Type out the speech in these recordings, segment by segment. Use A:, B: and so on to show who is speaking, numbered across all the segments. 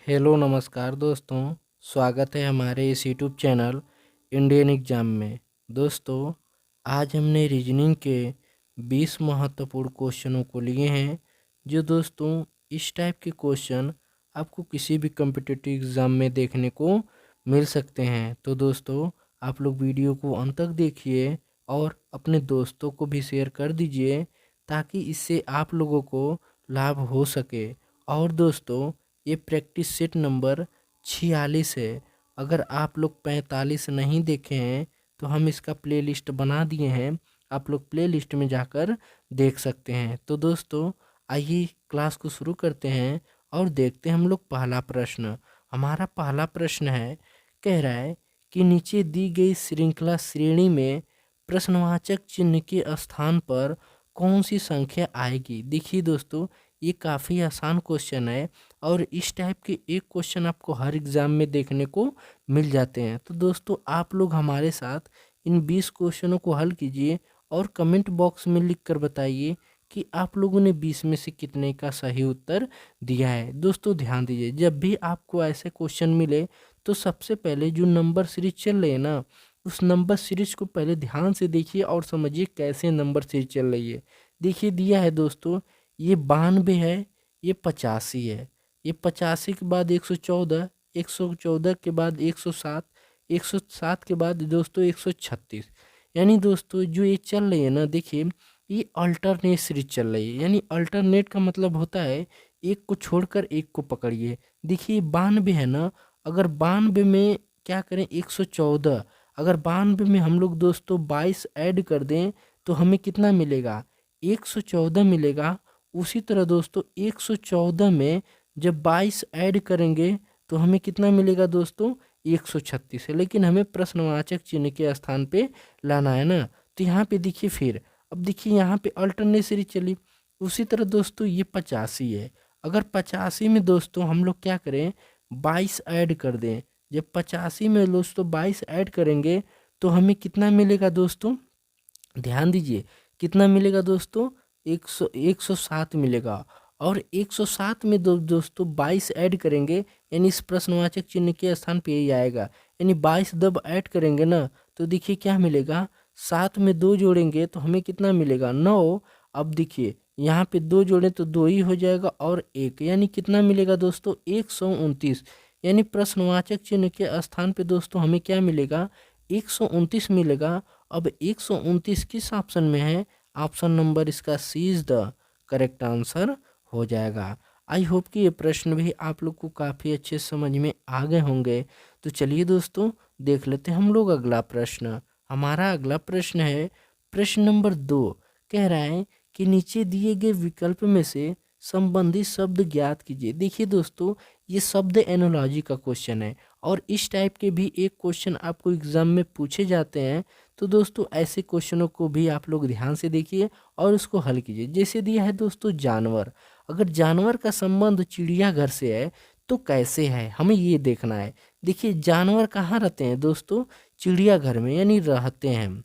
A: Hello नमस्कार दोस्तों। स्वागत है हमारे इस यूट्यूब चैनल इंडियन एग्जाम में। दोस्तों, आज हमने रीजनिंग के 20 महत्वपूर्ण क्वेश्चनों को लिए हैं। जो दोस्तों इस टाइप के क्वेश्चन आपको किसी भी कम्पिटिटिव एग्ज़ाम में देखने को मिल सकते हैं। तो दोस्तों, आप लोग वीडियो को अंत तक देखिए और अपने दोस्तों को भी शेयर कर दीजिए ताकि इससे आप लोगों को लाभ हो सके। और दोस्तों, ये प्रैक्टिस सेट नंबर 46 है। अगर आप लोग 45 नहीं देखे हैं तो हम इसका प्लेलिस्ट बना दिए हैं, आप लोग प्लेलिस्ट में जाकर देख सकते हैं। तो दोस्तों, आइए क्लास को शुरू करते हैं और देखते हैं हम लोग पहला प्रश्न। हमारा पहला प्रश्न है, कह रहा है कि नीचे दी गई श्रृंखला श्रेणी में प्रश्नवाचक चिन्ह के स्थान पर कौन सी संख्या आएगी। देखिए दोस्तों, ये काफ़ी आसान क्वेश्चन है और इस टाइप के एक क्वेश्चन आपको हर एग्ज़ाम में देखने को मिल जाते हैं। तो दोस्तों, आप लोग हमारे साथ इन 20 क्वेश्चनों को हल कीजिए और कमेंट बॉक्स में लिख कर बताइए कि आप लोगों ने 20 में से कितने का सही उत्तर दिया है। दोस्तों ध्यान दीजिए, जब भी आपको ऐसे क्वेश्चन मिले तो सबसे पहले जो नंबर सीरीज चल रही है ना, उस नंबर सीरीज को पहले ध्यान से देखिए और समझिए कैसे नंबर सीरीज चल रही है। देखिए दिया है दोस्तों, ये 92 है, ये 85 है, ये 85 के बाद 114, 114 के बाद 107, 107 के बाद दोस्तों 136। यानी दोस्तों जो ये चल रही है ना, देखिए ये अल्टरनेट सीरीज चल रही है। यानी अल्टरनेट का मतलब होता है एक को छोड़कर एक को पकड़िए। देखिए 92 है ना, अगर 92 में क्या करें 114, अगर 92 में हम लोग दोस्तों 22 ऐड कर दें तो हमें कितना मिलेगा, 114 मिलेगा। उसी तरह दोस्तों 114 में जब 22 ऐड करेंगे तो हमें कितना मिलेगा दोस्तों, 136 है। लेकिन हमें प्रश्नवाचक चिन्ह के स्थान पे लाना है ना। तो यहाँ पे देखिए, फिर अब देखिए यहाँ पे अल्टरनेट सीरीज चली। उसी तरह दोस्तों ये 85 है, अगर 85 में दोस्तों हम लोग क्या करें 22 ऐड कर दें। जब 85 में दोस्तों 22 ऐड करेंगे तो हमें कितना मिलेगा दोस्तों, ध्यान दीजिए कितना मिलेगा दोस्तों, 107 मिलेगा। और 107 में दोस्तों 22 ऐड करेंगे, यानी इस प्रश्नवाचक चिन्ह के स्थान पे यही आएगा। यानी 22 जब ऐड करेंगे ना तो देखिए क्या मिलेगा, 7 में 2 जोड़ेंगे तो हमें कितना मिलेगा, 9। अब देखिए यहाँ पे 2 जोड़ें तो 2 ही हो जाएगा और 1, यानी कितना मिलेगा दोस्तों, 129। यानी प्रश्नवाचक चिन्ह के स्थान पे दोस्तों हमें क्या मिलेगा, 129 मिलेगा। अब 129 किस ऑप्शन में है, ऑप्शन नंबर इसका सी इज द करेक्ट आंसर हो जाएगा। आई होप कि ये प्रश्न भी आप लोग को काफ़ी अच्छे समझ में आ गए होंगे। तो चलिए दोस्तों देख लेते हैं हम लोग अगला प्रश्न। हमारा अगला प्रश्न है प्रश्न नंबर 2। कह रहा है कि नीचे दिए गए विकल्प में से संबंधित शब्द ज्ञात कीजिए। देखिए दोस्तों, ये शब्द एनोलॉजी का क्वेश्चन है और इस टाइप के भी एक क्वेश्चन आपको एग्जाम में पूछे जाते हैं। तो दोस्तों ऐसे क्वेश्चनों को भी आप लोग ध्यान से देखिए और उसको हल कीजिए। जैसे दिया है दोस्तों जानवर, अगर जानवर का संबंध चिड़ियाघर से है तो कैसे है, हमें ये देखना है। देखिए जानवर कहाँ रहते हैं दोस्तों, चिड़ियाघर में यानी रहते हैं।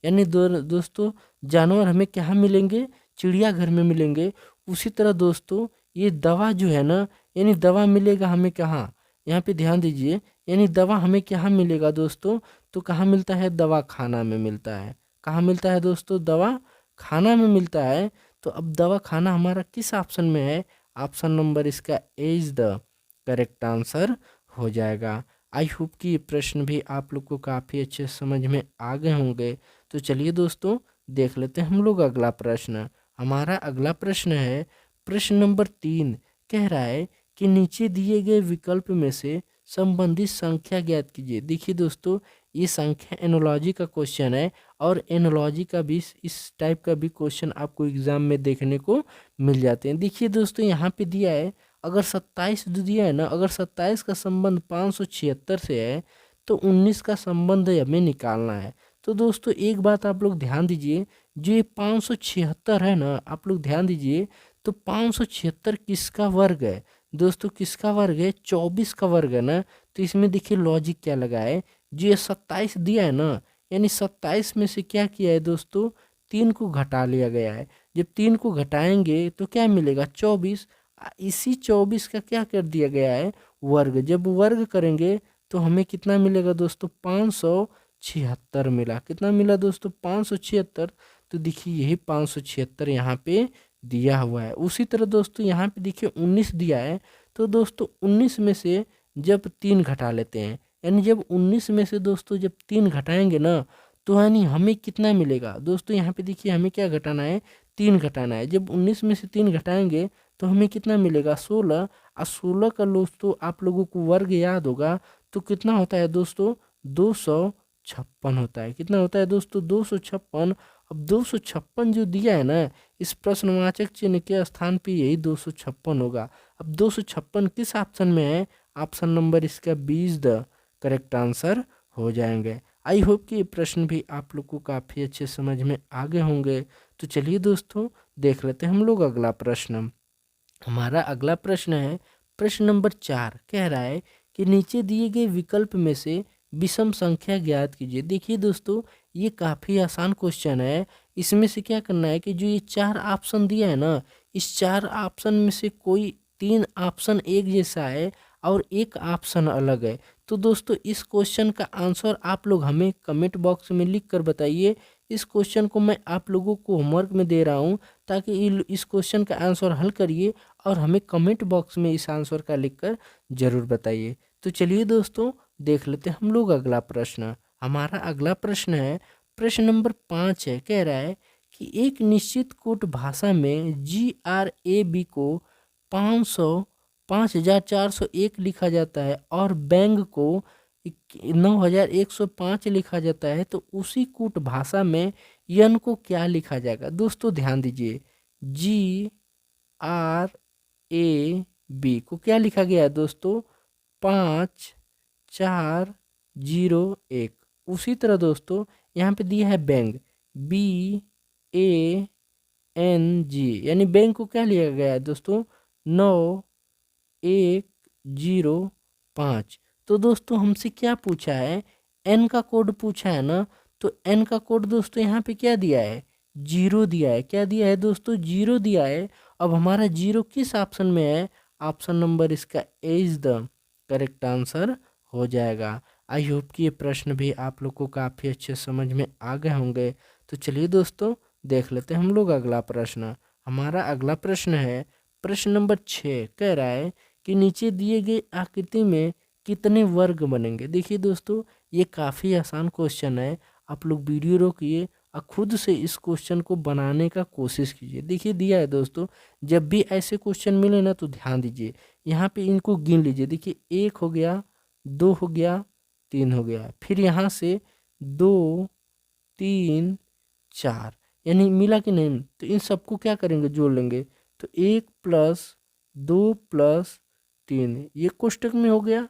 A: यानी दोस्तों जानवर हमें कहाँ मिलेंगे, चिड़ियाघर में मिलेंगे। उसी तरह दोस्तों ये दवा जो है ना, यानी दवा मिलेगा हमें कहाँ, यहाँ पे ध्यान दीजिए। यानी दवा हमें कहाँ मिलेगा दोस्तों, तो कहाँ मिलता है, दवा खाना में मिलता है। कहाँ मिलता है दोस्तों, दवा खाना में मिलता है। तो अब दवा खाना हमारा किस ऑप्शन में है, ऑप्शन नंबर इसका ए इज द करेक्ट आंसर हो जाएगा। आई होप कि ये प्रश्न भी आप लोग को काफ़ी अच्छे समझ में आ गए होंगे। तो चलिए दोस्तों देख लेते हैं हम लोग अगला प्रश्न। हमारा अगला प्रश्न है प्रश्न नंबर 3। कह रहा है कि नीचे दिए गए विकल्प में से संबंधित संख्या ज्ञात कीजिए। देखिए दोस्तों, ये संख्या एनोलॉजी का क्वेश्चन है और एनोलॉजी का भी इस टाइप का भी क्वेश्चन आपको एग्जाम में देखने को मिल जाते हैं। देखिए दोस्तों यहाँ पे दिया है, अगर 27 जो दिया है ना, अगर 27 का संबंध 576 से है तो 19 का संबंध हमें निकालना है। तो दोस्तों एक बात आप लोग ध्यान दीजिए, जो ये 576 है ना, आप लोग ध्यान दीजिए, तो 576 किसका वर्ग है दोस्तों, किसका वर्ग है, 24 का वर्ग है ना। तो इसमें देखिए लॉजिक क्या लगा है, जो ये 27 दिया है ना, यानी 27 में से क्या किया है दोस्तों, 3 को घटा लिया गया है। जब 3 को घटाएंगे तो क्या मिलेगा, 24। इसी 24 का क्या कर दिया गया है, वर्ग। जब वर्ग करेंगे तो हमें कितना मिलेगा दोस्तों, 576 मिला। कितना मिला दोस्तों, 576। तो देखिए यही 576 यहाँ पे दिया हुआ है। उसी तरह दोस्तों यहाँ पे देखिए 19 दिया है। तो दोस्तों 19 में से जब 3 घटा लेते हैं, यानी जब 19 में से दोस्तों जब 3 घटाएंगे ना, तो यानी हमें कितना मिलेगा दोस्तों, यहाँ पे देखिए हमें क्या घटाना है, 3 घटाना है। जब 19 में से 3 घटाएंगे तो हमें कितना मिलेगा, 16। और 16 का दोस्तों आप लोगों को वर्ग याद होगा तो कितना होता है दोस्तों, 256 होता है। कितना होता है दोस्तों, 256। अब 256 जो दिया है ना, इस प्रश्नवाचक चिन्ह के स्थान पे यही 256 होगा। अब 256 किस ऑप्शन में है, ऑप्शन नंबर इसका 20 द करेक्ट आंसर हो जाएंगे। आई होप कि ये प्रश्न भी आप लोग को काफ़ी अच्छे समझ में आ गए होंगे। तो चलिए दोस्तों देख लेते हैं हम लोग अगला प्रश्न। हमारा अगला प्रश्न है प्रश्न नंबर 4। कह रहा है कि नीचे दिए गए विकल्प में से विषम संख्या ज्ञात कीजिए। देखिए दोस्तों ये काफ़ी आसान क्वेश्चन है। इसमें से क्या करना है कि जो ये 4 ऑप्शन दिया है ना, इस 4 ऑप्शन में से कोई 3 ऑप्शन एक जैसा है और एक ऑप्शन अलग है। तो दोस्तों इस क्वेश्चन का आंसर आप लोग हमें कमेंट बॉक्स में लिख कर बताइए। इस क्वेश्चन को मैं आप लोगों को होमवर्क में दे रहा हूँ, ताकि इस क्वेश्चन का आंसर हल करिए और हमें कमेंट बॉक्स में इस आंसर का लिखकर ज़रूर बताइए। तो चलिए दोस्तों देख लेते हैं हम लोग अगला प्रश्न। हमारा अगला प्रश्न है प्रश्न नंबर 5 है। कह रहा है कि एक निश्चित कूट भाषा में GRAB को 5401 लिखा जाता है और बैंग को 9105 लिखा जाता है। तो उसी कूट भाषा में यन को क्या लिखा जाएगा। दोस्तों ध्यान दीजिए, GRAB को क्या लिखा गया है दोस्तों, 5401। उसी तरह दोस्तों यहाँ पे दिया है बैंग, BANG, यानी बैंक को क्या लिया गया है दोस्तों, 9105। तो दोस्तों हमसे क्या पूछा है, एन का कोड पूछा है ना। तो एन का कोड दोस्तों यहाँ पे क्या दिया है, 0 दिया है। क्या दिया है दोस्तों, 0 दिया है। अब हमारा 0 किस ऑप्शन में है, ऑप्शन नंबर इसका ए इज द करेक्ट आंसर हो जाएगा। आई होप कि ये प्रश्न भी आप लोग को काफ़ी अच्छे समझ में आ गए होंगे। तो चलिए दोस्तों देख लेते हैं हम लोग अगला प्रश्न। हमारा अगला प्रश्न है प्रश्न नंबर 6। कह रहा है कि नीचे दिए गए आकृति में कितने वर्ग बनेंगे। देखिए दोस्तों ये काफ़ी आसान क्वेश्चन है। आप लोग वीडियो रोकिए और खुद से इस क्वेश्चन को बनाने का कोशिश कीजिए। देखिए दिया है दोस्तों, जब भी ऐसे क्वेश्चन मिले ना तो ध्यान दीजिए, यहाँ पे इनको गिन लीजिए। देखिए 1 हो गया, 2 हो गया, 3 हो गया, फिर यहाँ से 2 3 4, यानी मिला कि नहीं। तो इन सबको क्या करेंगे, जोड़ लेंगे। तो 1 + 2 + 3 ये कोष्टक में हो गया,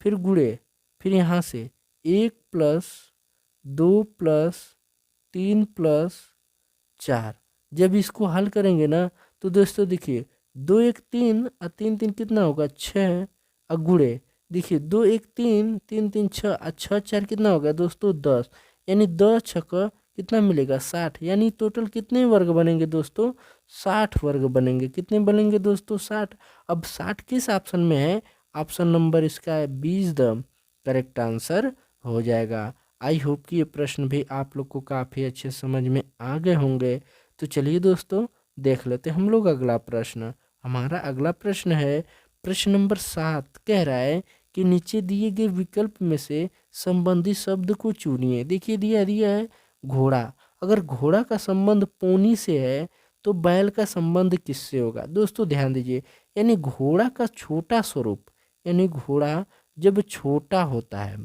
A: फिर गुणे, फिर यहाँ से 1 + 2 + 3 + 4। जब इसको हल करेंगे ना तो दोस्तों देखिए 2 1 3 और 3 3 कितना होगा, 6। और गुणे देखिए 2 1 3 3 3 6 और 6 4 कितना होगा दोस्तों, 10। यानी 10 छक्का कितना मिलेगा, 60। यानी टोटल कितने वर्ग बनेंगे दोस्तों, 60 वर्ग बनेंगे। कितने बनेंगे दोस्तों, 60। अब 60 किस ऑप्शन में है, ऑप्शन नंबर इसका है 20 द करेक्ट आंसर हो जाएगा। आई होप कि ये प्रश्न भी आप लोग को काफ़ी अच्छे समझ में आ गए होंगे। तो चलिए दोस्तों देख लेते हैं हम लोग अगला प्रश्न। हमारा अगला प्रश्न है प्रश्न नंबर 7। कह रहा है कि नीचे दिए गए विकल्प में से संबंधित शब्द को चुनिए। देखिए दिया है घोड़ा। अगर घोड़ा का संबंध पोनी से है तो बैल का संबंध किससे होगा। दोस्तों ध्यान दीजिए, यानी घोड़ा का छोटा स्वरूप, यानी घोड़ा जब छोटा होता है,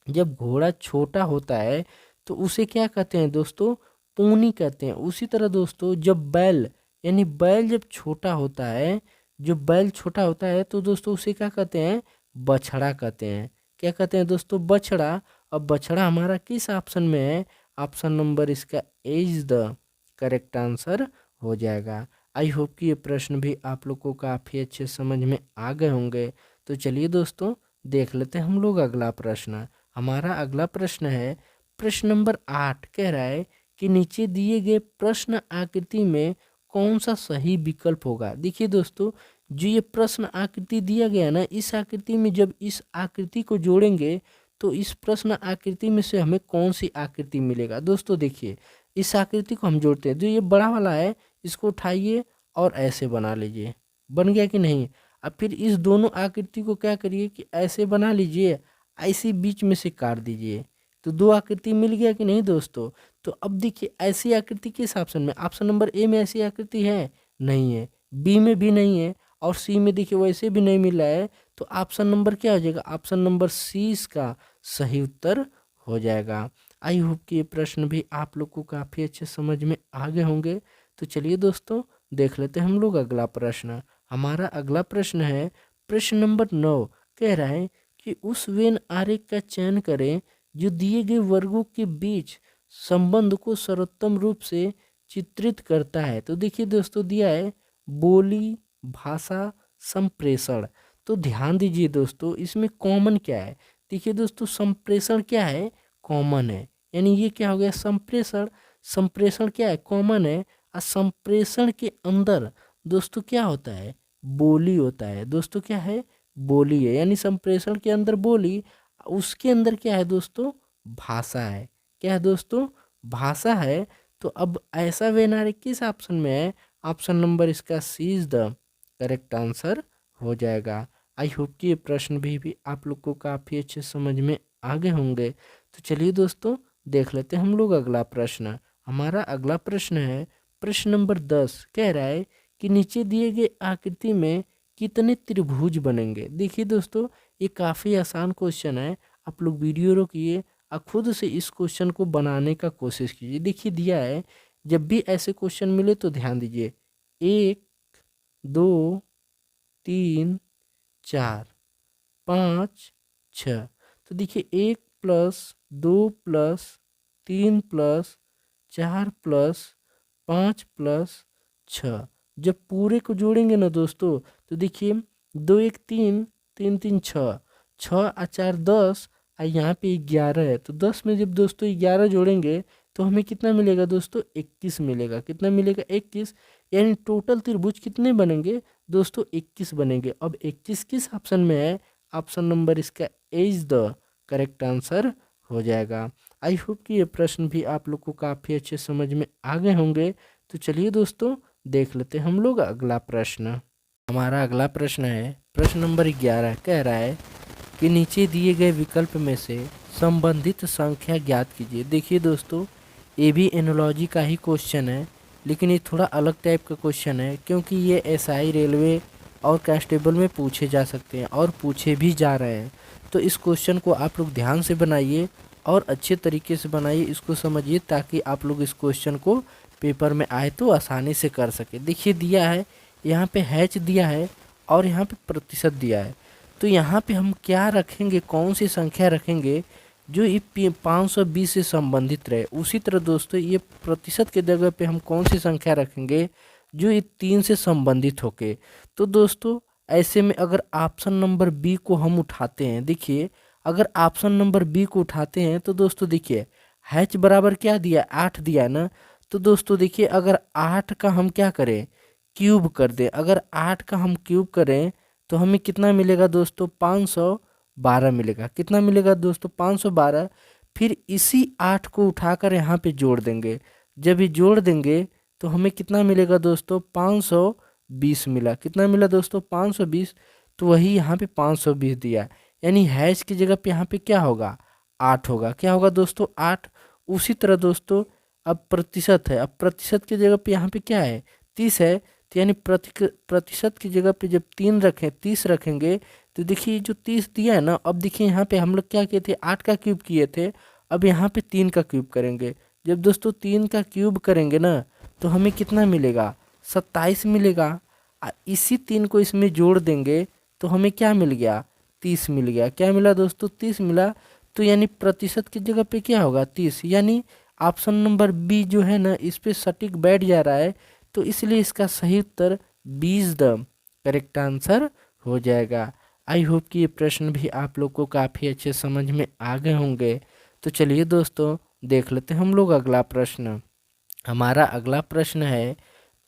A: जब घोड़ा छोटा होता है तो उसे क्या कहते हैं दोस्तों, पोनी कहते हैं। उसी तरह दोस्तों जब बैल, यानी बैल जब छोटा होता है, जो बैल छोटा होता है तो दोस्तों उसे क्या कहते हैं, बछड़ा कहते हैं। क्या कहते हैं दोस्तों, बछड़ा। अब बछड़ा हमारा किस ऑप्शन में है, ऑप्शन नंबर इसका ए इज द करेक्ट आंसर हो जाएगा। आई होप कि ये प्रश्न भी आप लोग को काफ़ी अच्छे समझ में आ गए होंगे। तो चलिए दोस्तों देख लेते हैं हम लोग अगला प्रश्न। हमारा अगला प्रश्न है प्रश्न नंबर 8। कह रहा है कि नीचे दिए गए प्रश्न आकृति में कौन सा सही विकल्प होगा। देखिए दोस्तों, जो ये प्रश्न आकृति दिया गया ना, इस आकृति में जब इस आकृति को जोड़ेंगे तो इस प्रश्न आकृति में से हमें कौन सी आकृति मिलेगा। दोस्तों देखिए, इस आकृति को हम जोड़ते हैं, जो ये बड़ा वाला है इसको उठाइए और ऐसे बना लीजिए, बन गया कि नहीं। अब फिर इस दोनों आकृति को क्या करिए कि ऐसे बना लीजिए, ऐसे बीच में से काट दीजिए, तो दो आकृति मिल गया कि नहीं दोस्तों। तो अब देखिए, ऐसी आकृति किस ऑप्शन में, ऑप्शन नंबर ए में ऐसी आकृति है, नहीं है, बी में भी नहीं है, और सी में देखिए वैसे भी नहीं मिला है। तो ऑप्शन नंबर क्या हो जाएगा, ऑप्शन नंबर सी इसका सही उत्तर हो जाएगा। आई होप कि ये प्रश्न भी आप लोग को काफ़ी अच्छे समझ में आ गए होंगे। तो चलिए दोस्तों, देख लेते हैं हम लोग अगला प्रश्न। हमारा अगला प्रश्न है प्रश्न नंबर 9। कह रहा है कि उस वेन आरेख का चयन करें जो दिए गए वर्गों के बीच संबंध को सर्वोत्तम रूप से चित्रित करता है। तो देखिए दोस्तों, दिया है बोली, भाषा, संप्रेषण। तो ध्यान दीजिए दोस्तों, इसमें कॉमन क्या है। देखिए दोस्तों, संप्रेषण क्या है, कॉमन है, यानी ये क्या हो गया संप्रेषण। संप्रेषण क्या है, कॉमन है। और संप्रेषण के अंदर दोस्तों क्या होता है, बोली होता है। दोस्तों क्या है, बोली है, यानी संप्रेषण के अंदर बोली, उसके अंदर क्या है दोस्तों, भाषा है। क्या है दोस्तों, भाषा है। तो अब ऐसा वेनारे किस ऑप्शन में है, ऑप्शन नंबर इसका सी इज द करेक्ट आंसर हो जाएगा। आई होप कि ये प्रश्न भी आप लोग को काफ़ी अच्छे समझ में आ गए होंगे। तो चलिए दोस्तों, देख लेते हैं हम लोग अगला प्रश्न। हमारा अगला प्रश्न है प्रश्न नंबर 10। कह रहा है कि नीचे दिए गए आकृति में कितने त्रिभुज बनेंगे। देखिए दोस्तों, ये काफ़ी आसान क्वेश्चन है। आप लोग वीडियो रोकिए और खुद से इस क्वेश्चन को बनाने का कोशिश कीजिए। देखिए दिया है, जब भी ऐसे क्वेश्चन मिले तो ध्यान दीजिए, 1 2 3 4 5 6। तो देखिए 1 + 2 + 3 + 4 + 5 + 6, जब पूरे को जोड़ेंगे ना दोस्तों, तो देखिए 2 1 3 3 3 6, 6 और 4 10, और यहाँ पे 11 है। तो 10 में जब दोस्तों 11 जोड़ेंगे तो हमें कितना मिलेगा दोस्तों, 21 मिलेगा। कितना मिलेगा, 21। यानी टोटल त्रिभुज कितने बनेंगे दोस्तों, 21 बनेंगे। अब 21 किस ऑप्शन में है, ऑप्शन नंबर इसका ए इज द करेक्ट आंसर हो जाएगा। आई होप कि ये प्रश्न भी आप लोग को काफ़ी अच्छे समझ में आ गए होंगे। तो चलिए दोस्तों, देख लेते हैं हम लोग अगला प्रश्न। हमारा अगला प्रश्न है प्रश्न नंबर 11। कह रहा है कि नीचे दिए गए विकल्प में से संबंधित संख्या ज्ञात कीजिए। देखिए दोस्तों, ये भी एनोलॉजी का ही क्वेश्चन है, लेकिन ये थोड़ा अलग टाइप का क्वेश्चन है, क्योंकि ये एसआई, रेलवे और कांस्टेबल में पूछे जा सकते हैं और पूछे भी जा रहे हैं। तो इस क्वेश्चन को आप लोग ध्यान से बनाइए और अच्छे तरीके से बनाइए, इसको समझिए, ताकि आप लोग इस क्वेश्चन को पेपर में आए तो आसानी से कर सके। देखिए दिया है, यहाँ पे हैच दिया है और यहाँ पे प्रतिशत दिया है। तो यहाँ पे हम क्या रखेंगे, कौन सी संख्या रखेंगे जो ये 520 से संबंधित रहे। उसी तरह दोस्तों, ये प्रतिशत के जगह पे हम कौन सी संख्या रखेंगे जो ये 3 से संबंधित होके। तो दोस्तों ऐसे में अगर ऑप्शन नंबर बी को हम उठाते हैं, देखिए अगर ऑप्शन नंबर बी को उठाते हैं तो दोस्तों देखिए हैच बराबर क्या दिया, 8 दिया ना। तो दोस्तों देखिए, अगर 8 का हम क्या करें, क्यूब कर दें। अगर 8 का हम क्यूब करें तो हमें कितना मिलेगा दोस्तों, 512 मिलेगा। कितना मिलेगा दोस्तों, 512। फिर इसी 8 को उठाकर यहाँ पे जोड़ देंगे। जब ये जोड़ देंगे तो हमें कितना मिलेगा दोस्तों, 520 मिला। कितना मिला दोस्तों, 520। तो वही यहाँ पे 520 दिया, यानी हैश की जगह पे यहाँ पे क्या होगा, 8 होगा। क्या होगा दोस्तों, 8। उसी तरह दोस्तों अब प्रतिशत है, अब प्रतिशत की जगह पे यहाँ पे क्या है, 30 है। तो यानी प्रतिशत की जगह पे जब 3 रखें, 30 रखेंगे, तो देखिए जो 30 दिया है ना, अब देखिए यहाँ पे हम लोग क्या किए थे, 8 का क्यूब किए थे। अब यहाँ पे 3 का क्यूब करेंगे। जब दोस्तों 3 का क्यूब करेंगे ना, तो हमें कितना मिलेगा, 27 मिलेगा। इसी 3 को इसमें जोड़ देंगे तो हमें क्या मिल गया, 30 मिल गया। क्या मिला दोस्तों, 30 मिला। तो यानी प्रतिशत की जगह पे क्या होगा, 30। यानी ऑप्शन नंबर बी जो है ना, इस पे सटीक बैठ जा रहा है। तो इसलिए इसका सही उत्तर B is the correct answer हो जाएगा। आई होप कि ये प्रश्न भी आप लोग को काफ़ी अच्छे समझ में आ गए होंगे। तो चलिए दोस्तों, देख लेते हैं हम लोग अगला प्रश्न। हमारा अगला प्रश्न है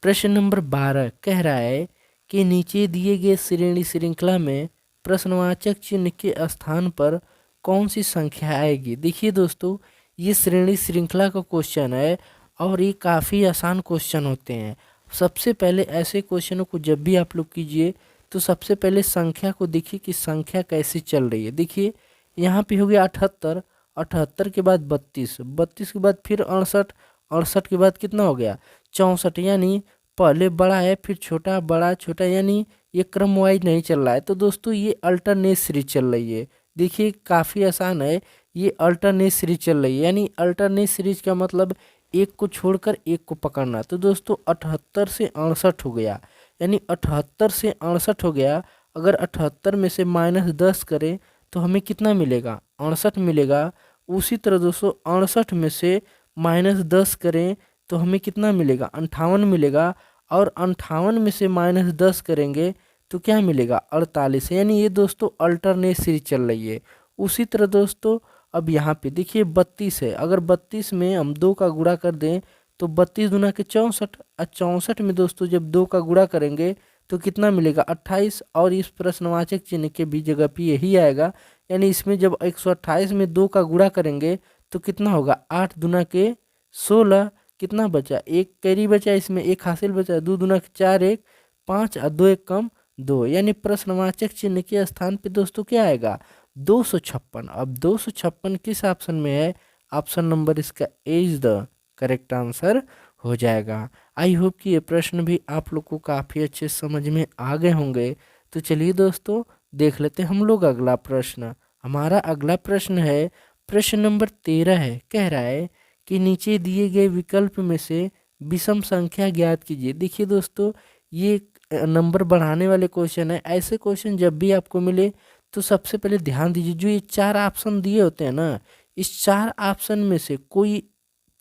A: प्रश्न नंबर 12 कह रहा है कि नीचे दिए गए श्रेणी श्रृंखला में प्रश्नवाचक चिन्ह के स्थान पर कौन सी संख्या आएगी। देखिए दोस्तों, ये श्रेणी श्रृंखला का क्वेश्चन है और ये काफ़ी आसान क्वेश्चन होते हैं। सबसे पहले ऐसे क्वेश्चनों को जब भी आप लोग कीजिए तो सबसे पहले संख्या को देखिए कि संख्या कैसी चल रही है। देखिए यहाँ पे हो गया 78, 78 के बाद 32, 32 के बाद फिर 68, 68 के बाद कितना हो गया 64, यानी पहले बड़ा है फिर छोटा बड़ा छोटा, यानी ये क्रम वाइज नहीं चल रहा है। तो दोस्तों ये अल्टरनेट सीरीज चल रही है। देखिए काफ़ी आसान है, ये अल्टरनेट सीरीज चल रही है, यानी अल्टरनेट सीरीज का मतलब एक को छोड़कर एक को पकड़ना। तो दोस्तों 78 से 68 हो गया, यानी 78 से 68 हो गया। अगर 78 में से -10 करें तो हमें कितना मिलेगा 68 मिलेगा। उसी तरह दोस्तों 68 में से -10 करें तो हमें कितना मिलेगा 58 मिलेगा। और 58 में से -10 करेंगे तो क्या मिलेगा 48, यानी ये दोस्तों अल्टरनेट सीरीज चल रही है। उसी तरह दोस्तों अब यहाँ पे देखिए 32 है, अगर 32 में हम 2 का गुणा कर दें तो 32 दूना के 64, और 64 में दोस्तों जब 2 का गुणा करेंगे तो कितना मिलेगा 28, और इस प्रश्नवाचक चिन्ह के भी जगह पे यही आएगा। यानी इसमें जब 128 में 2 का गुणा करेंगे तो कितना होगा 8 दूना के 16, कितना बचा एक कैरी बचा, इसमें एक हासिल बचा, 2 दूना के 4, 1 5 और 2 1 कम 2, यानी प्रश्नवाचक चिन्ह के स्थान पे दोस्तों क्या आएगा 256। अब 256 किस ऑप्शन में है, ऑप्शन नंबर इसका ए इज द करेक्ट आंसर हो जाएगा। आई होप कि ये प्रश्न भी आप लोग को काफ़ी अच्छे समझ में आ गए होंगे। तो चलिए दोस्तों देख लेते हैं हम लोग अगला प्रश्न। हमारा अगला प्रश्न है प्रश्न नंबर 13 है, कह रहा है कि नीचे दिए गए विकल्प में से विषम संख्या ज्ञात कीजिए। देखिए दोस्तों ये नंबर बढ़ाने वाले क्वेश्चन है। ऐसे क्वेश्चन जब भी आपको मिले तो सबसे पहले ध्यान दीजिए, जो ये 4 ऑप्शन दिए होते हैं ना, इस 4 ऑप्शन में से कोई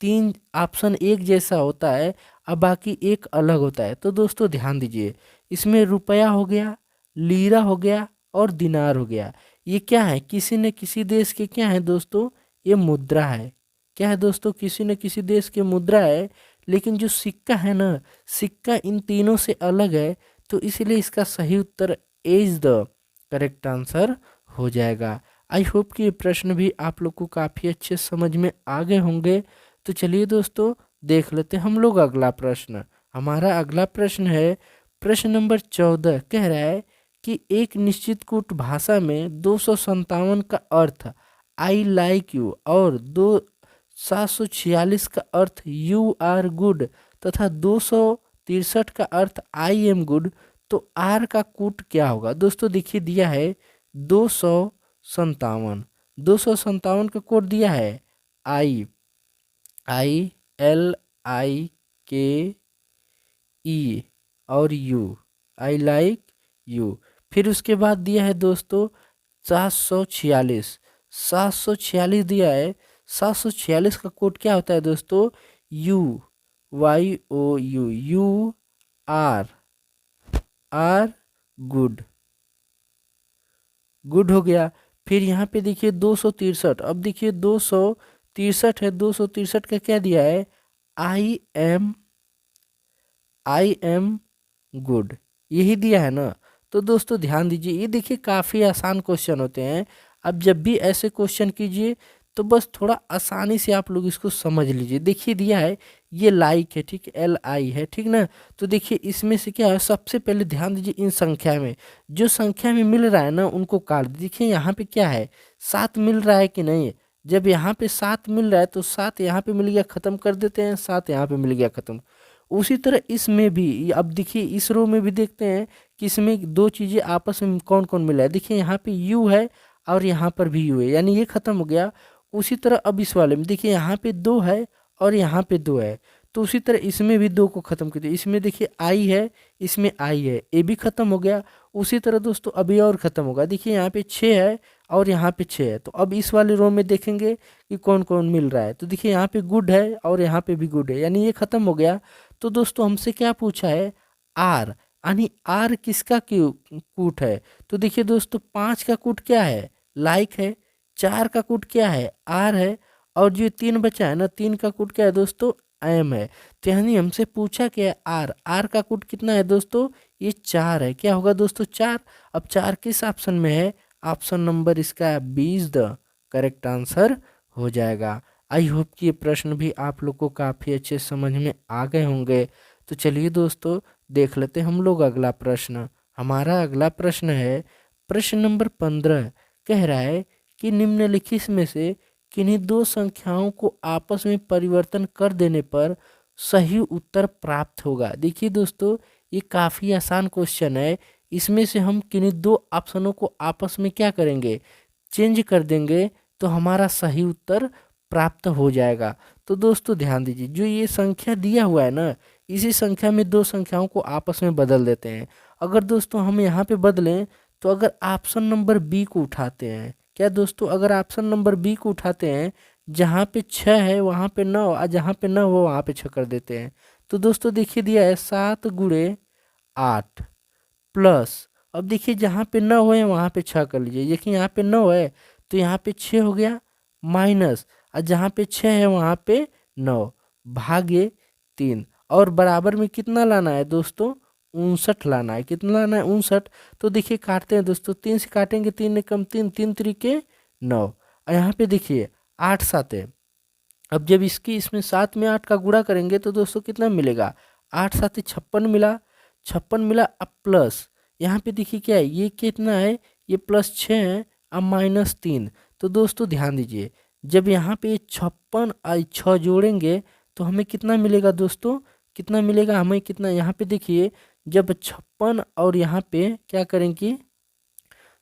A: 3 ऑप्शन एक जैसा होता है और बाकी एक अलग होता है। तो दोस्तों ध्यान दीजिए, इसमें रुपया हो गया, लीरा हो गया और दिनार हो गया। ये क्या है, किसी न किसी देश के क्या है दोस्तों, ये मुद्रा है। क्या है दोस्तों, किसी न किसी देश की मुद्रा है। लेकिन जो सिक्का है ना, सिक्का इन तीनों से अलग है। तो इसलिए इसका सही उत्तर ए इज द करेक्ट आंसर हो जाएगा। आई होप कि ये प्रश्न भी आप लोग को काफ़ी अच्छे समझ में आ गए होंगे। तो चलिए दोस्तों देख लेते हैं हम लोग अगला प्रश्न। हमारा अगला प्रश्न है प्रश्न नंबर 14, कह रहा है कि एक निश्चित कूट भाषा में 257 का अर्थ आई लाइक यू और 746 का अर्थ यू आर गुड तथा 263 का अर्थ आई एम गुड। तो आर का कूट क्या होगा दोस्तों। देखिए दिया है 257, 257 का कोड दिया है आई एल आई के ई और यू, आई लाइक यू। फिर उसके बाद दिया है दोस्तों 746, 746 दिया है। 746 का कोड क्या होता है दोस्तों, U Y O U, you are good, good हो गया। फिर यहाँ पे देखिए 263, अब देखिए 263 है, 263 का क्या दिया है आई एम गुड, यही दिया है ना। तो दोस्तों ध्यान दीजिए, ये देखिए काफ़ी आसान क्वेश्चन होते हैं। अब जब भी ऐसे क्वेश्चन कीजिए तो बस थोड़ा आसानी से आप लोग इसको समझ लीजिए। देखिए दिया है ये लाइक है, ठीक है, एल आई है, ठीक ना। तो देखिए इसमें से क्या है, सबसे पहले ध्यान दीजिए इन संख्या में, जो संख्या में मिल रहा है ना उनको काट दीजिए। देखिए यहाँ पे क्या है 7 मिल रहा है कि नहीं, जब यहाँ पे 7 मिल रहा है तो 7 यहाँ पे मिल गया, ख़त्म कर देते हैं, 7 यहाँ पे मिल गया, ख़त्म। उसी तरह इसमें भी अब देखिए इस रो में भी देखते हैं कि इसमें दो चीज़ें आपस में कौन कौन मिला है। देखिए यहाँ पे यू है और यहाँ पर भी यू है, यानी ये खत्म हो गया। उसी तरह अब इस वाले में देखिए यहाँ पे 2 है और यहाँ पे 2 है, तो उसी तरह इसमें भी 2 को खत्म कर दिया। इसमें देखिए आई है, इसमें आई है, ये भी खत्म हो गया। उसी तरह दोस्तों अभी और खत्म होगा, देखिए यहाँ पे 6 है और यहाँ पे 6 है। तो अब इस वाले रो में देखेंगे कि कौन कौन मिल रहा है। तो देखिए यहाँ पे गुड है और यहाँ पे भी गुड है, यानी ये खत्म हो गया। तो दोस्तों हमसे क्या पूछा है आर, यानी आर किसका कूट है। तो देखिए दोस्तों 5 का कूट क्या है लाइक है, 4 का कूट क्या है आर है, और जो 3 बचा है ना 3 का कूट क्या है दोस्तों एम है। तो यानी हमसे पूछा क्या है, आर। आर का कोड कितना है दोस्तों, ये 4 है। क्या होगा दोस्तों, 4। अब 4 किस ऑप्शन में है, ऑप्शन नंबर इसका 20 द करेक्ट आंसर हो जाएगा। आई होप कि ये प्रश्न भी आप लोग को काफ़ी अच्छे समझ में आ गए होंगे। तो चलिए दोस्तों देख लेते हैं हम लोग अगला प्रश्न। हमारा अगला प्रश्न है प्रश्न नंबर 15। कह रहा है कि निम्नलिखित में से किन्हीं दो संख्याओं को आपस में परिवर्तन कर देने पर सही उत्तर प्राप्त होगा। देखिए दोस्तों ये काफ़ी आसान क्वेश्चन है। इसमें से हम किन्हीं दो ऑप्शनों को आपस में क्या करेंगे, चेंज कर देंगे, तो हमारा सही उत्तर प्राप्त हो जाएगा। तो दोस्तों ध्यान दीजिए, जो ये संख्या दिया हुआ है ना, इसी संख्या में दो संख्याओं को आपस में बदल देते हैं। अगर दोस्तों हम यहाँ पे बदलें, तो अगर ऑप्शन नंबर बी को उठाते हैं, क्या दोस्तों, अगर ऑप्शन नंबर बी को उठाते हैं, जहाँ पे 6 है वहाँ पे 9, और जहाँ पे 9 हो वहाँ पे 6 कर देते हैं। तो दोस्तों देखिए दिया है 7 गुणे 8 प्लस, अब देखिए जहाँ पे 9 है वहाँ पे 6 कर लीजिए। देखिए यहाँ पे 9 है तो यहाँ पे 6 हो गया, माइनस, और जहाँ पे 6 है वहाँ पे 9 भागे 3, और बराबर में कितना लाना है दोस्तों, 59 लाना है। कितना लाना है, 59। तो देखिए काटते हैं दोस्तों, 3 से काटेंगे, 3 ने कम 3, 3 तरीके 9, और यहाँ पे देखिए 8 7 है। अब जब इसकी इसमें 7 में 8 का गुणा करेंगे तो दोस्तों कितना मिलेगा, 8 7 56 मिला, 56 मिला। अब प्लस यहाँ पे देखिए क्या है, ये कितना है, ये +6 है, अब -3। तो दोस्तों ध्यान दीजिए, जब यहाँ पे 56 और 6 जोड़ेंगे तो हमें कितना मिलेगा दोस्तों, कितना मिलेगा हमें, कितना, यहाँ पे देखिए जब 56 और यहाँ पे क्या करेंगे,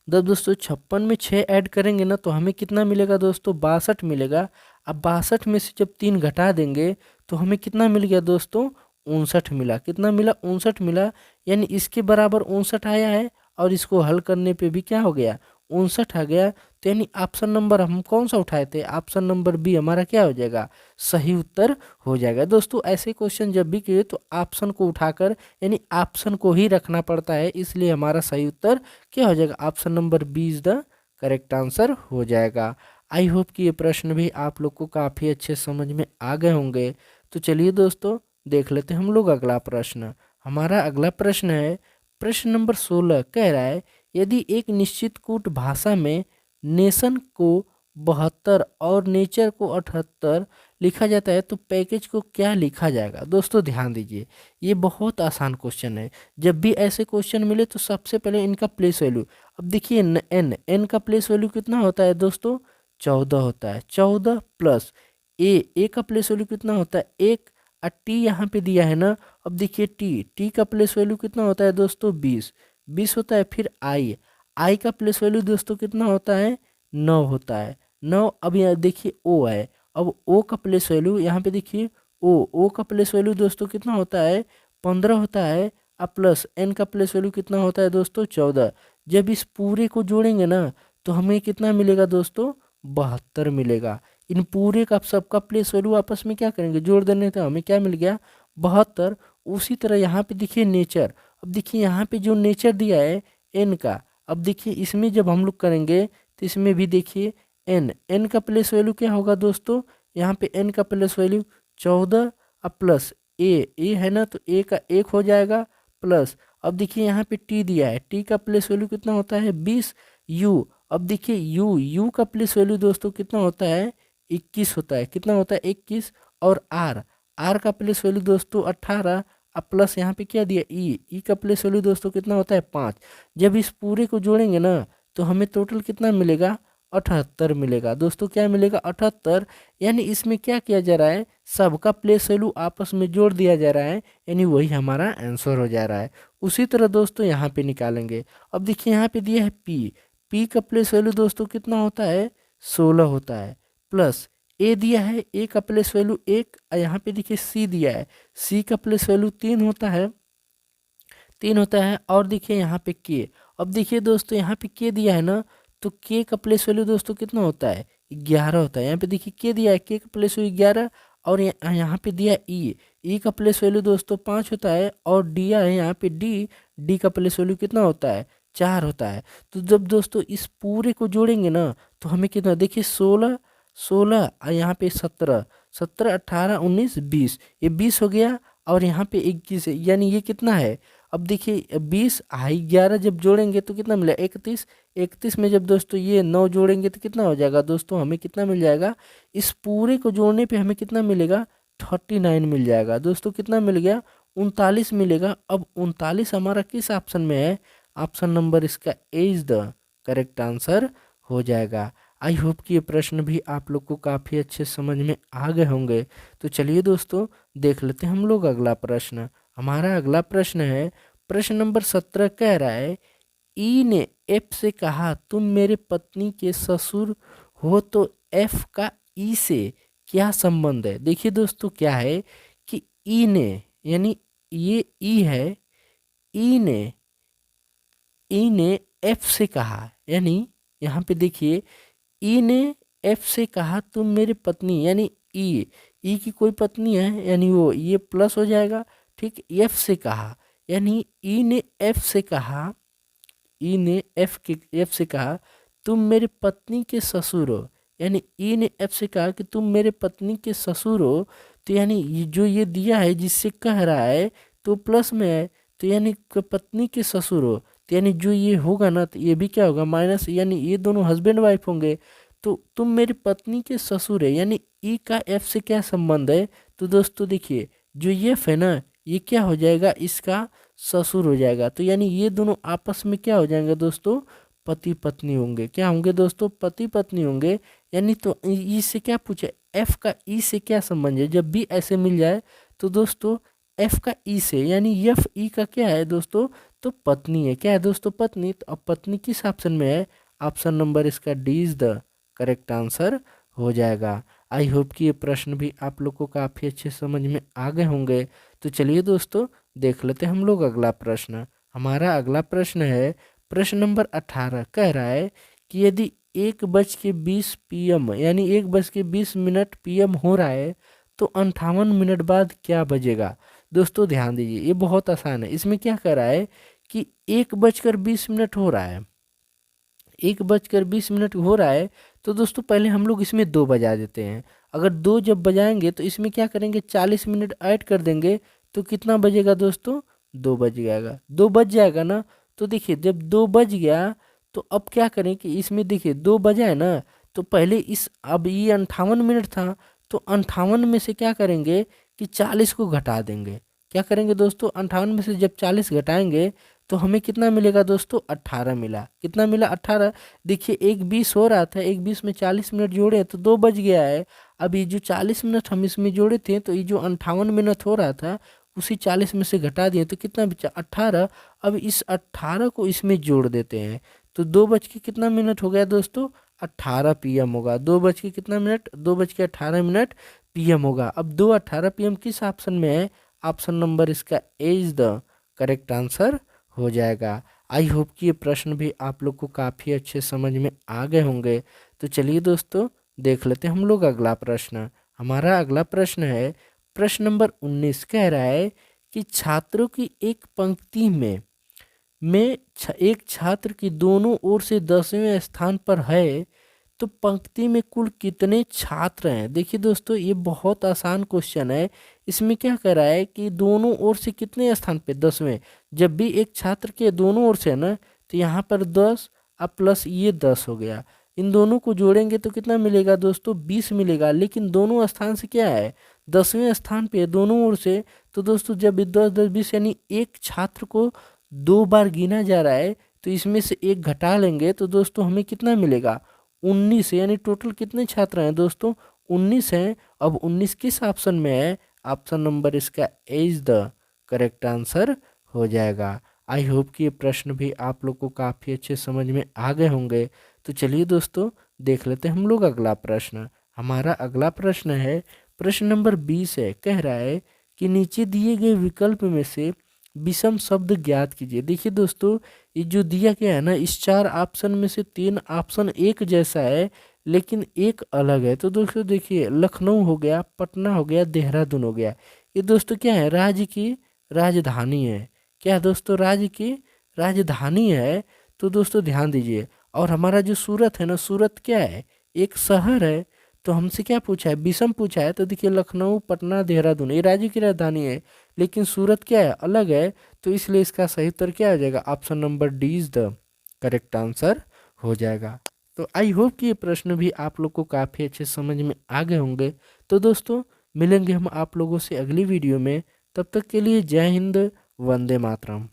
A: जब दोस्तों 56 में 6 ऐड करेंगे ना तो हमें कितना मिलेगा दोस्तों, 62 मिलेगा। अब 62 में से जब 3 घटा देंगे तो हमें कितना मिल गया दोस्तों, 59 मिला। कितना मिला, 59 मिला। यानी इसके बराबर 59 आया है, और इसको हल करने पे भी क्या हो गया, 59 आ गया। तो यानी ऑप्शन नंबर हम कौन सा उठाए थे, ऑप्शन नंबर बी हमारा क्या हो जाएगा, सही उत्तर हो जाएगा। दोस्तों ऐसे क्वेश्चन जब भी किए तो ऑप्शन को उठाकर, यानी ऑप्शन को ही रखना पड़ता है, इसलिए हमारा सही उत्तर क्या हो जाएगा, option number B is the correct answer हो जाएगा। आई होप कि ये प्रश्न भी आप लोग को काफ़ी अच्छे समझ में आ गए होंगे। तो चलिए दोस्तों देख लेते हैं हम लोग अगला प्रश्न। हमारा अगला प्रश्न है प्रश्न नंबर 16। कह रहा है यदि एक निश्चित कूट भाषा में नेशन को 72 और नेचर को 78 लिखा जाता है तो पैकेज को क्या लिखा जाएगा। दोस्तों ध्यान दीजिए, ये बहुत आसान क्वेश्चन है। जब भी ऐसे क्वेश्चन मिले तो सबसे पहले इनका प्लेस वैल्यू, अब देखिए एन का प्लेस वैल्यू कितना होता है दोस्तों, 14 होता है। 14 प्लस ए का प्लेस वैल्यू कितना होता है, 1, और टी यहाँ पे दिया है ना। अब देखिए टी का प्लेस वैल्यू कितना होता है दोस्तों, 20 होता है। फिर आई का प्लेस वैल्यू दोस्तों कितना होता है, 9 होता है, 9। अब यहाँ देखिए ओ है, अब ओ का प्लेस वैल्यू यहाँ पे देखिए ओ का प्लेस वैल्यू दोस्तों कितना होता है, 15 होता है। अब प्लस एन का प्लेस वैल्यू कितना होता है दोस्तों, 14। जब इस पूरे को जोड़ेंगे ना तो हमें कितना मिलेगा दोस्तों, 72 मिलेगा। इन पूरे का सबका प्लेस वैल्यू आपस में क्या करेंगे, जोड़ देने तो हमें क्या मिल गया, 72। उसी तरह यहाँ पे देखिए नेचर, अब देखिए यहाँ पे जो नेचर दिया है एन का, अब देखिए इसमें जब हम लोग करेंगे तो इसमें भी देखिए एन का प्लेस वैल्यू क्या होगा दोस्तों, यहाँ पे एन का प्लेस वैल्यू 14, अब प्लस ए है ना, तो ए का 1 हो जाएगा, प्लस अब देखिए यहाँ पे टी दिया है, टी का प्लेस वैल्यू कितना होता है, 20। यू, अब देखिए यू का प्लेस वैल्यू दोस्तों कितना होता है, 21 होता है। कितना होता है, 21। और आर का प्लेस वैल्यू दोस्तों 18। अब प्लस यहाँ पे क्या दिया, ई का प्लेस वैल्यू दोस्तों कितना होता है, 5। जब इस पूरे को जोड़ेंगे ना तो हमें टोटल कितना मिलेगा, 78 मिलेगा। दोस्तों क्या मिलेगा, 78। यानी इसमें क्या किया जा रहा है, सबका प्लेस वैल्यू आपस में जोड़ दिया जा रहा है, यानी वही हमारा आंसर हो जा रहा है। उसी तरह दोस्तों यहाँ पे निकालेंगे। अब देखिए यहाँ पे दिया है पी का प्लेस वैल्यू दोस्तों कितना होता है, 16 होता है। प्लस ए दिया है, ए का प्लेस वैल्यू 1, यहाँ पे देखिए सी दिया है, सी का प्लेस वैल्यू 3 होता है, 3 होता है। और देखिए यहाँ पे के, अब देखिए दोस्तों यहाँ पे के दिया है ना, तो के का प्लेस वैल्यू दोस्तों कितना होता है, 11 होता है। यहाँ पे देखिए के दिया है, के का प्लेस वैल्यू 11। और यहाँ पे दिया ई का प्लेस वैल्यू दोस्तों 5 होता है। और दिया है यहाँ पे डी का प्लेस वैल्यू कितना होता है, 4 होता है। तो जब दोस्तों इस पूरे को जोड़ेंगे ना तो हमें कितना, देखिए 16 16 और यहाँ पे 17 17, 18, 19, 20, ये 20 हो गया और यहाँ पे 21 है, यानी ये कितना है। अब देखिए 20 आई 11 जब जोड़ेंगे तो कितना मिला 31। 31 में जब दोस्तों ये 9 जोड़ेंगे तो कितना हो जाएगा दोस्तों, हमें कितना मिल जाएगा, इस पूरे को जोड़ने पे हमें कितना मिलेगा 39 मिल जाएगा दोस्तों। कितना मिल गया 39 मिलेगा। अब 39 हमारा किस ऑप्शन में है, ऑप्शन नंबर इसका ए इज द करेक्ट आंसर हो जाएगा। आई होप कि ये प्रश्न भी आप लोग को काफ़ी अच्छे समझ में आ गए होंगे। तो चलिए दोस्तों देख लेते हैं हम लोग अगला प्रश्न। हमारा अगला प्रश्न है प्रश्न नंबर 17, कह रहा है ई ने एफ से कहा तुम मेरे पत्नी के ससुर हो, तो एफ का ई से क्या संबंध है। देखिए दोस्तों क्या है कि ई ने, यानी ये ई है, ई ने एफ से कहा, यानी यहाँ पे देखिए ई ने एफ से कहा तुम मेरी पत्नी, यानी ई की कोई पत्नी है, यानी वो ये प्लस हो जाएगा। ठीक, एफ से कहा, यानी ई ने एफ से कहा, ई ने एफ से कहा तुम मेरे पत्नी के ससुर हो, यानी ई ने एफ से कहा कि तुम मेरे पत्नी के ससुर हो। तो यानी जो ये दिया है जिससे कह रहा है तो प्लस में है, तो यानी पत्नी के ससुर हो, तो यानी जो ये होगा ना तो ये भी क्या होगा माइनस, यानी ये दोनों हस्बैंड वाइफ होंगे। तो तुम मेरी पत्नी के ससुर है, यानी ई का एफ से क्या संबंध है। तो दोस्तों देखिए जो एफ है ना ये क्या हो जाएगा, इसका ससुर हो जाएगा। तो यानी ये दोनों आपस में क्या हो जाएंगे दोस्तों, पति पत्नी होंगे। क्या होंगे दोस्तों, पति पत्नी होंगे। यानी तो ई से क्या पूछे, एफ का ई से क्या संबंध है। जब भी ऐसे मिल जाए तो दोस्तों एफ का ई से, यानी एफ ई का क्या है दोस्तों, तो पत्नी है। क्या है दोस्तों, पत्नी। तो अब पत्नी किस ऑप्शन में है, ऑप्शन नंबर इसका D is the correct answer हो जाएगा। आई होप कि ये प्रश्न भी आप लोग को काफ़ी अच्छे समझ में आ गए होंगे। तो चलिए दोस्तों देख लेते हैं हम लोग अगला प्रश्न। हमारा अगला प्रश्न है प्रश्न नंबर 18, कह रहा है कि यदि 1:20 PM, यानी 1:20 PM हो रहा है तो 58 मिनट बाद क्या बजेगा। दोस्तों ध्यान दीजिए ये बहुत आसान है। इसमें क्या कर रहा है कि 1:20 हो रहा है, 1:20 हो रहा है, तो दोस्तों पहले हम लोग इसमें 2 बजा देते हैं। अगर 2 जब बजाएंगे तो इसमें क्या करेंगे 40 मिनट ऐड कर देंगे, तो कितना बजेगा दोस्तों 2 बज जाएगा, 2 बज जाएगा ना। तो देखिए जब 2 बज गया तो अब क्या करें कि इसमें देखिए 2 बजा है ना, तो पहले इस, अब ये 58 मिनट था तो 58 में से क्या करेंगे कि 40 को घटा देंगे। क्या करेंगे दोस्तों 58 में से जब 40 घटाएंगे तो हमें कितना मिलेगा दोस्तों 18 मिला। कितना मिला 18। देखिए 1:20 हो रहा था, 1:20 में 40 मिनट जोड़े तो 2 बज गया है। अब ये जो 40 मिनट हम इसमें जोड़े थे तो ये जो 58 मिनट हो रहा था उसी 40 में से घटा दिए तो कितना बचा 18। अब इस 18 को इसमें जोड़ देते हैं तो 2 बज के कितना मिनट हो गया दोस्तों 18 PM होगा। 2 बज के कितना मिनट, 2:18 PM होगा। अब 2:18 PM किस ऑप्शन में है, ऑप्शन नंबर इसका ए इज द करेक्ट आंसर हो जाएगा। आई होप कि ये प्रश्न भी आप लोग को काफ़ी अच्छे समझ में आ गए होंगे। तो चलिए दोस्तों देख लेते हैं हम लोग अगला प्रश्न। हमारा अगला प्रश्न है प्रश्न नंबर 19, कह रहा है कि छात्रों की एक पंक्ति में एक छात्र की दोनों ओर से 10वें स्थान पर है तो पंक्ति में कुल कितने छात्र हैं। देखिए दोस्तों ये बहुत आसान क्वेश्चन है। इसमें क्या कर रहा है कि दोनों ओर से कितने स्थान पे 10वें, जब भी एक छात्र के दोनों ओर से है ना तो यहाँ पर 10 अब प्लस ये 10 हो गया, इन दोनों को जोड़ेंगे तो कितना मिलेगा दोस्तों 20 मिलेगा। लेकिन दोनों स्थान से क्या है 10वें स्थान पे दोनों ओर से, तो दोस्तों जब 10 10 20 यानी एक छात्र को 2 बार गिना जा रहा है तो इसमें से एक घटा लेंगे तो दोस्तों हमें कितना मिलेगा 19, यानी टोटल कितने छात्र हैं दोस्तों 19 हैं। अब 19 किस ऑप्शन में है, ऑप्शन नंबर इसका ए इज द करेक्ट आंसर हो जाएगा। आई होप कि ये प्रश्न भी आप लोग को काफ़ी अच्छे समझ में आ गए होंगे। तो चलिए दोस्तों देख लेते हैं हम लोग अगला प्रश्न। हमारा अगला प्रश्न है प्रश्न नंबर 20 है, कह रहा है कि नीचे दिए गए विकल्प में से विषम शब्द ज्ञात कीजिए। देखिए दोस्तों ये जो दिया गया है ना इस 4 ऑप्शन में से 3 ऑप्शन एक जैसा है लेकिन एक अलग है। तो दोस्तों देखिए लखनऊ हो गया, पटना हो गया, देहरादून हो गया, ये दोस्तों क्या है राज्य की राजधानी है। क्या है दोस्तों राज्य की राजधानी है। तो दोस्तों ध्यान दीजिए, और हमारा जो सूरत है ना, सूरत क्या है एक शहर है। तो हमसे क्या पूछा है, विषम पूछा है। तो देखिए लखनऊ, पटना, देहरादून ये राज्य की राजधानी है, लेकिन सूरत क्या है, अलग है। तो इसलिए इसका सही उत्तर क्या हो जाएगा, option number D is the correct answer हो जाएगा। तो आई होप कि ये प्रश्न भी आप लोग को काफ़ी अच्छे समझ में आ गए होंगे। तो दोस्तों मिलेंगे हम आप लोगों से अगली वीडियो में, तब तक के लिए जय हिंद, वंदे मातरम।